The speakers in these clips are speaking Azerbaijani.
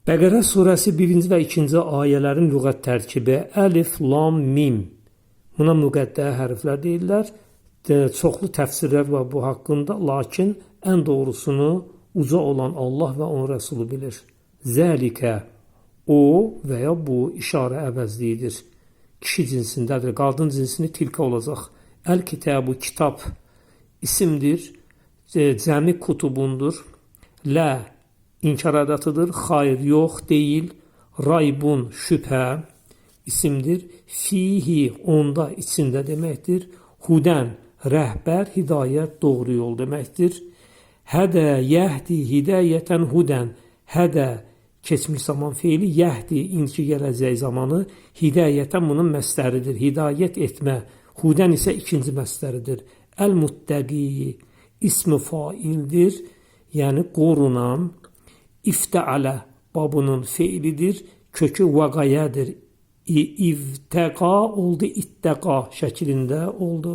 Bəqərə surəsi 1-ci və 2-ci ayələrin lüğət tərkibi əlif, lam, mim. Buna müqəddəə hərflər deyirlər. Çoxlu təfsirlər var bu haqqında, lakin ən doğrusunu uca olan Allah və onun rəsulu bilir. Zəlikə, o və ya bu işarə əvəzliyidir. Kişi cinsindədir, qadın cinsini tilka olacaq. Əl-kitəbu, kitab isimdir, cəmi kutubundur. Lə, İnkar ədatıdır. Xayr, yox, deyil. Raybun, şübhə isimdir. Fihi, onda, içində deməkdir. Hudən, rəhbər, hidayət, doğru yol deməkdir. Hədə, yəhdi, hidayətən hudən. Hədə, keçmiş zaman feili, yəhdi, indiki gələcək zamanı. Hidayətən bunun məstəridir. Hidayət etmə. Hudən isə ikinci məstəridir. Əl-muttəqi, ismi faildir. Yəni, qorunan. İftəalə babının feilidir, kökü vəqayədir. İvtəqa oldu, ittəqa şəklində oldu.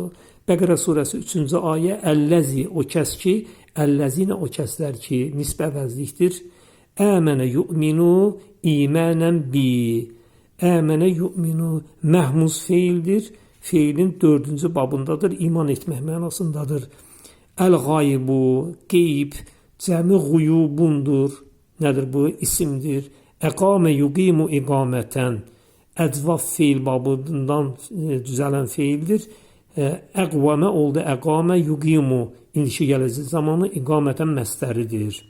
Bəqərə surəsi 3-cü ayə, əlləzi, o kəs ki, əlləzinə o kəslər ki, nisbə əvəzlikdir. Əmənə yu'minu, imənən bi. Əmənə yu'minu, məhmuz feildir. Feilin 4-cü babındadır, iman etmək mənasındadır. Əl-qaybu, qeyb, cəmi quyubundur. Nədir bu? İsimdir. Əqamə yuqimu iqamətən. Əcvaf feil babından düzələn feildir. Əqvamə oldu, əqamə yuqimu. İndiki gələcək zamanı iqamətən məstəridir.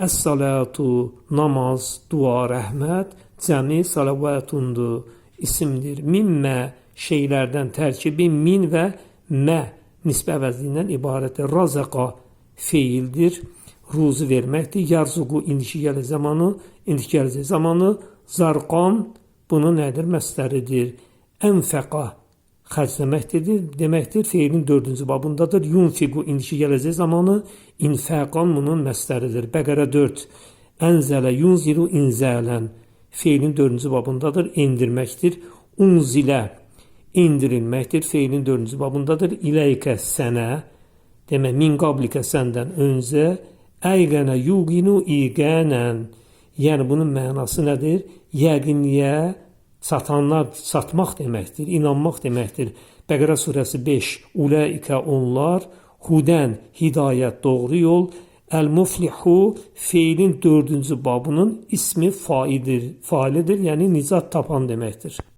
Əs-salatu, namaz, dua, rəhmət, cəmi salavatundur. İsimdir. Mimmə şeylərdən tərkibi min və mə nisbə əvəzliyindən ibarətdir. Razəqa feildir. Ruzu verməkdir. Yarzuqu indiki gələcək zamanı. Zarqan bunun nədir? Məstəridir. Ənfəqa xərcləməkdir deməkdir. Feilin 4-cü babındadır. Yunfiqu indiki gələcək zamanı. İnfəqan bunun məstəridir. Bəqərə 4. Ənzələ yunzilu inzələn. Feilin 4-cü babındadır. Endirməkdir. Unzilə endirilməkdir. Feilin 4-cü babındadır. İləykə sənə. Demək, min qablikə səndən öncə. Əygənə yuqinu iqənən. Yəni bunun mənası nədir? Yəqinliyə çatmaq deməkdir, inanmaq deməkdir. Bəqərə surəsi 5. Uləikə onlar, hudən, hidayət, doğru yol. Əl-muflihu feilin 4-cü babının ismi failidir, yəni nicat tapan deməkdir.